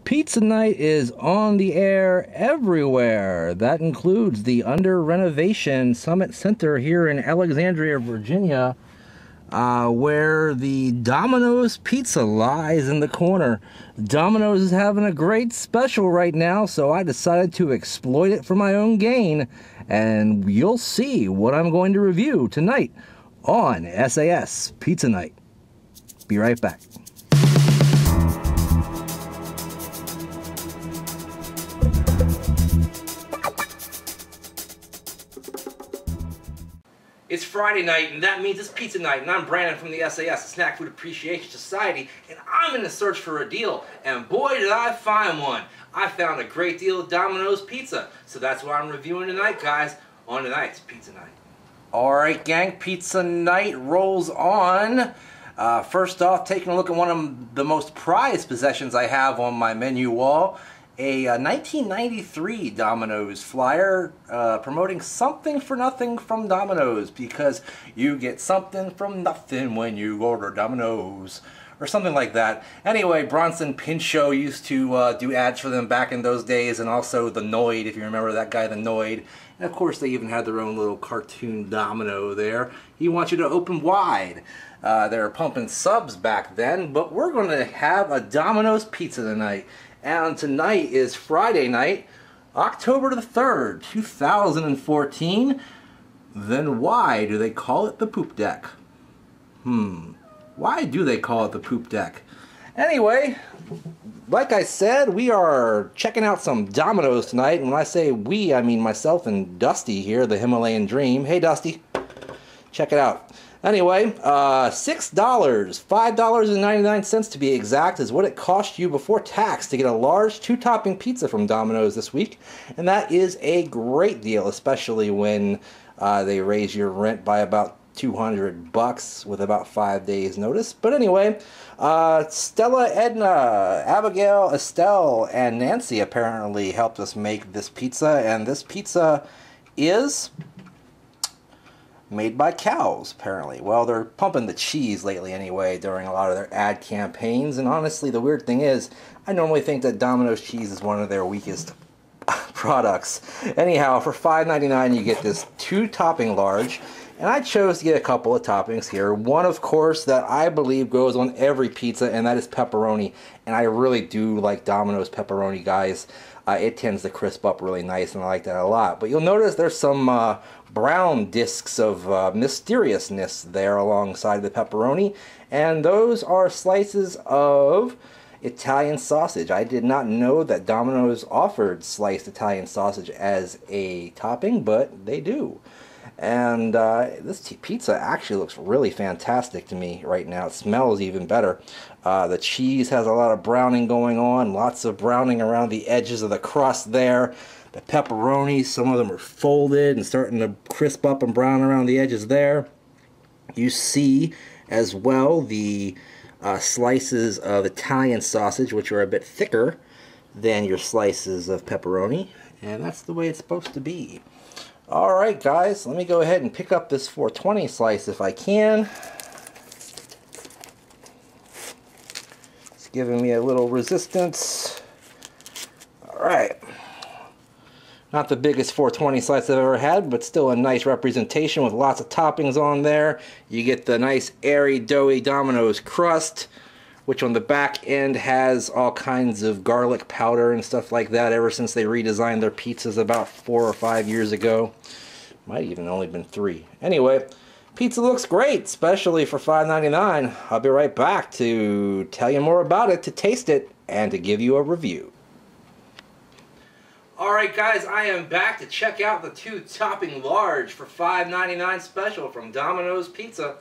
Pizza Night is on the air everywhere. That includes the under renovation Summit Center here in Alexandria, Virginia, where the Domino's Pizza lies in the corner. Domino's is having a great special right now, so I decided to exploit it for my own gain, and you'll see what I'm going to review tonight on sAs Pizza Night. Be right back. It's Friday night, and that means it's pizza night, and I'm Brandon from the sAs, the Snack Food Appreciation Society, and I'm in the search for a deal, and boy did I find one. I found a great deal of Domino's pizza, so that's what I'm reviewing tonight, guys, on tonight's Pizza Night. Alright gang, Pizza Night rolls on. First off, taking a look at one of the most prized possessions I have on my menu wall. A 1993 Domino's flyer promoting something for nothing from Domino's, because you get something from nothing when you order Domino's, or something like that. Anyway, Bronson Pinchot used to do ads for them back in those days, and also the Noid, if you remember that guy, the Noid. And of course they even had their own little cartoon Domino there. He wants you to open wide. They were pumping subs back then, but we're going to have a Domino's pizza tonight. And tonight is Friday night, October the 3rd, 2014. Then why do they call it the poop deck? Why do they call it the poop deck? Anyway, like I said, we are checking out some Domino's tonight. And when I say we, I mean myself and Dusty here, the Himalayan Dream. Hey, Dusty. Check it out. Anyway, $6, $5.99 to be exact, is what it cost you before tax to get a large 2-topping pizza from Domino's this week. And that is a great deal, especially when they raise your rent by about $200 with about 5 days notice. But anyway, Stella, Edna, Abigail, Estelle, and Nancy apparently helped us make this pizza. And this pizza is made by cows, apparently. Well, they're pumping the cheese lately anyway during a lot of their ad campaigns, and honestly the weird thing is, I normally think that Domino's cheese is one of their weakest products. Anyhow, for $5.99 you get this 2-topping large, and I chose to get a couple of toppings here. One, of course, that I believe goes on every pizza, and that is pepperoni, and I really do like Domino's pepperoni, guys. It tends to crisp up really nice, and I like that a lot. But you'll notice there's some brown discs of mysteriousness there alongside the pepperoni, and those are slices of Italian sausage. I did not know that Domino's offered sliced Italian sausage as a topping, but they do. And this pizza actually looks really fantastic to me right now. It smells even better. The cheese has a lot of browning going on, lots of browning around the edges of the crust there. The pepperoni, some of them are folded and starting to crisp up and brown around the edges there. You see as well the slices of Italian sausage, which are a bit thicker than your slices of pepperoni, and that's the way it's supposed to be. Alright guys, let me go ahead and pick up this 420 slice if I can. It's giving me a little resistance. Alright. Not the biggest 420 slice I've ever had, but still a nice representation with lots of toppings on there. You get the nice airy, doughy Domino's crust, which on the back end has all kinds of garlic powder and stuff like that ever since they redesigned their pizzas about 4 or 5 years ago. Might even only been 3. Anyway, pizza looks great, especially for $5.99. I'll be right back to tell you more about it, to taste it, and to give you a review. Alright guys, I am back to check out the 2-topping large for $5.99 special from Domino's Pizza.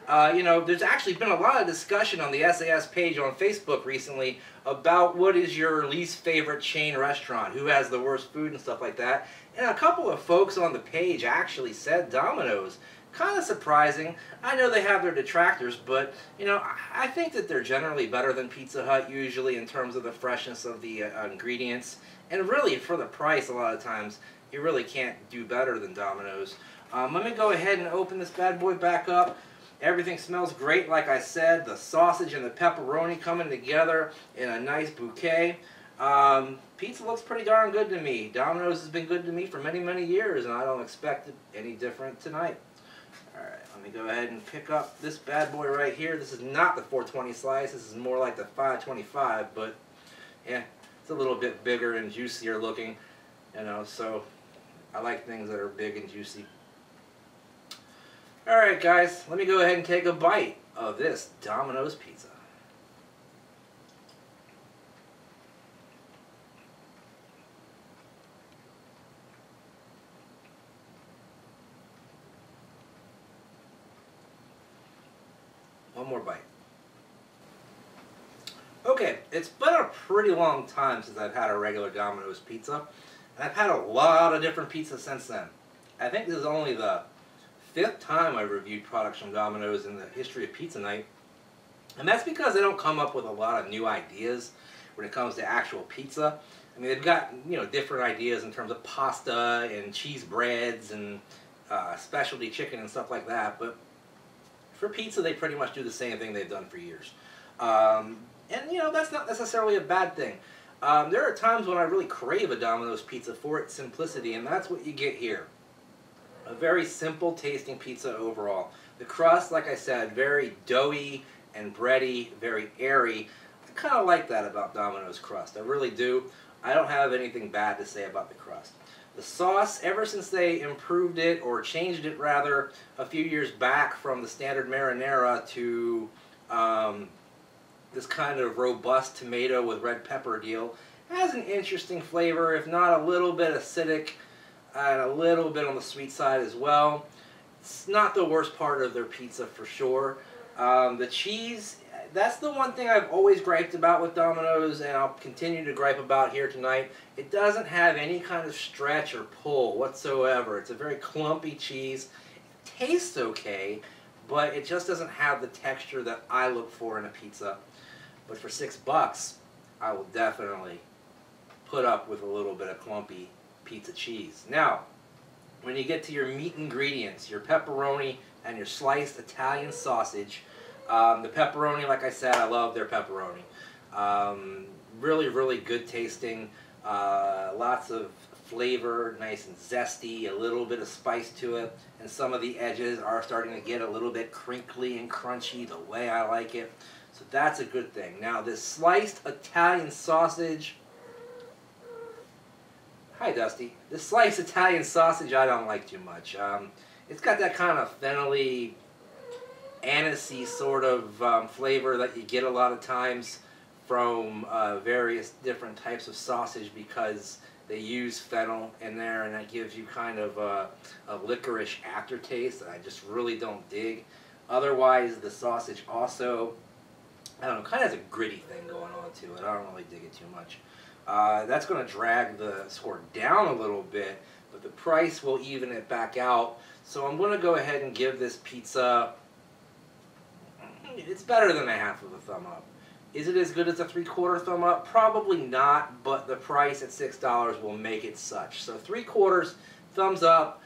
You know, there's actually been a lot of discussion on the sAs page on Facebook recently about what is your least favorite chain restaurant, who has the worst food and stuff like that. And a couple of folks on the page actually said Domino's. Kind of surprising. I know they have their detractors, but, you know, I think that they're generally better than Pizza Hut usually in terms of the freshness of the ingredients. And really, for the price, a lot of times, you really can't do better than Domino's. Let me go ahead and open this bad boy back up. Everything smells great, like I said. The sausage and the pepperoni coming together in a nice bouquet. Pizza looks pretty darn good to me. Domino's has been good to me for many, many years, and I don't expect it any different tonight. Alright, let me go ahead and pick up this bad boy right here. This is not the 420 slice. This is more like the 525, but yeah, it's a little bit bigger and juicier looking, you know, so I like things that are big and juicy. Alright guys, let me go ahead and take a bite of this Domino's pizza. One more bite. Okay, it's been a pretty long time since I've had a regular Domino's pizza, and I've had a lot of different pizzas since then. I think this is only the 5th time I've reviewed products from Domino's in the history of Pizza Night, and that's because they don't come up with a lot of new ideas when it comes to actual pizza. I mean, they've got, you know, different ideas in terms of pasta and cheese breads and specialty chicken and stuff like that, but for pizza, they pretty much do the same thing they've done for years. And, you know, that's not necessarily a bad thing. There are times when I really crave a Domino's pizza for its simplicity, and that's what you get here. A very simple tasting pizza overall. The crust, like I said, very doughy and bready, very airy. I kind of like that about Domino's crust. I really do. I don't have anything bad to say about the crust. The sauce, ever since they improved it, or changed it rather, a few years back from the standard marinara to this kind of robust tomato with red pepper deal, has an interesting flavor, if not a little bit acidic and a little bit on the sweet side as well. It's not the worst part of their pizza for sure. The cheese, that's the one thing I've always griped about with Domino's, and I'll continue to gripe about here tonight. It doesn't have any kind of stretch or pull whatsoever. It's a very clumpy cheese. It tastes okay, but it just doesn't have the texture that I look for in a pizza. But for $6, I will definitely put up with a little bit of clumpy pizza cheese. Now, when you get to your meat ingredients, your pepperoni and your sliced Italian sausage, the pepperoni, like I said, I love their pepperoni. Really, really good tasting. Lots of flavor, nice and zesty, a little bit of spice to it, and some of the edges are starting to get a little bit crinkly and crunchy the way I like it. So that's a good thing. Now this sliced Italian sausage, hi Dusty, this sliced Italian sausage I don't like too much. It's got that kind of fennelly, anisey sort of flavor that you get a lot of times from various different types of sausage, because they use fennel in there, and that gives you kind of a licorice aftertaste that I just really don't dig. Otherwise, the sausage also, I don't know, kind of has a gritty thing going on to it. I don't really dig it too much. That's going to drag the score down a little bit, but the price will even it back out. So I'm going to go ahead and give this pizza, it's better than a half of a thumb up. Is it as good as a 3/4 thumb up? Probably not, but the price at $6 will make it such. So 3/4 thumbs up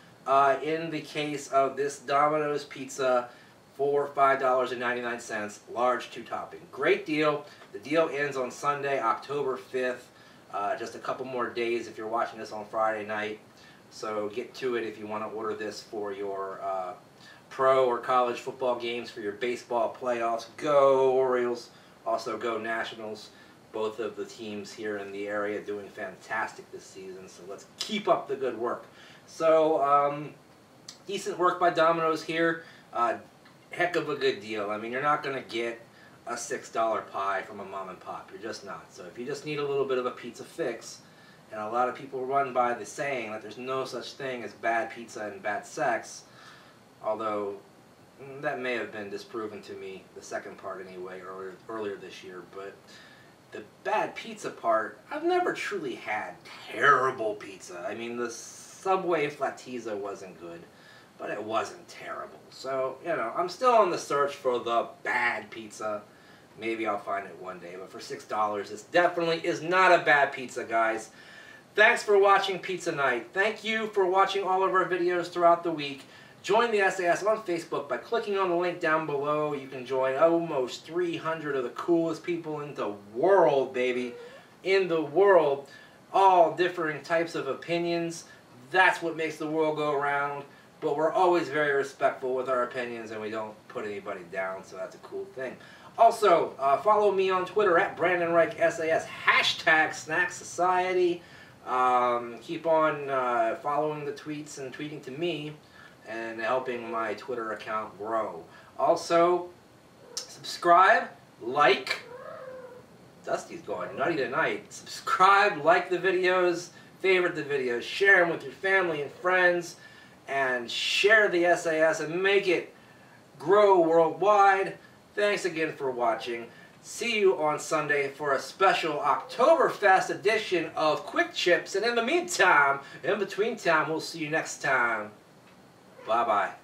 in the case of this Domino's pizza for $5.99, large 2-topping. Great deal. The deal ends on Sunday, October 5th. Just a couple more days if you're watching this on Friday night. So get to it if you want to order this for your pro or college football games, for your baseball playoffs. Go Orioles. Also go Nationals. Both of the teams here in the area doing fantastic this season. So let's keep up the good work. So decent work by Domino's here. Heck of a good deal. I mean, you're not going to get a $6 pie from a mom and pop. You're just not. So if you just need a little bit of a pizza fix, and a lot of people run by the saying that there's no such thing as bad pizza and bad sex, although that may have been disproven to me, the second part anyway, earlier this year, but the bad pizza part, I've never truly had terrible pizza. I mean, the Subway Flatizza wasn't good, but it wasn't terrible. So, you know, I'm still on the search for the bad pizza. Maybe I'll find it one day, but for $6, this definitely is not a bad pizza, guys. Thanks for watching Pizza Night. Thank you for watching all of our videos throughout the week. Join the sAs on Facebook by clicking on the link down below. You can join almost 300 of the coolest people in the world, baby. in the world, all differing types of opinions. That's what makes the world go around. But we're always very respectful with our opinions, and we don't put anybody down, so that's a cool thing. Also, follow me on Twitter at Brandon Reich SAS, hashtag Snack Society. Keep on following the tweets and tweeting to me and helping my Twitter account grow. Also, subscribe, like. Dusty's going nutty tonight. Subscribe, like the videos, favorite the videos, share them with your family and friends, and share the SAS and make it grow worldwide. Thanks again for watching. See you on Sunday for a special Oktoberfest edition of Quick Chips. And in the meantime, in between time, we'll see you next time. Bye-bye.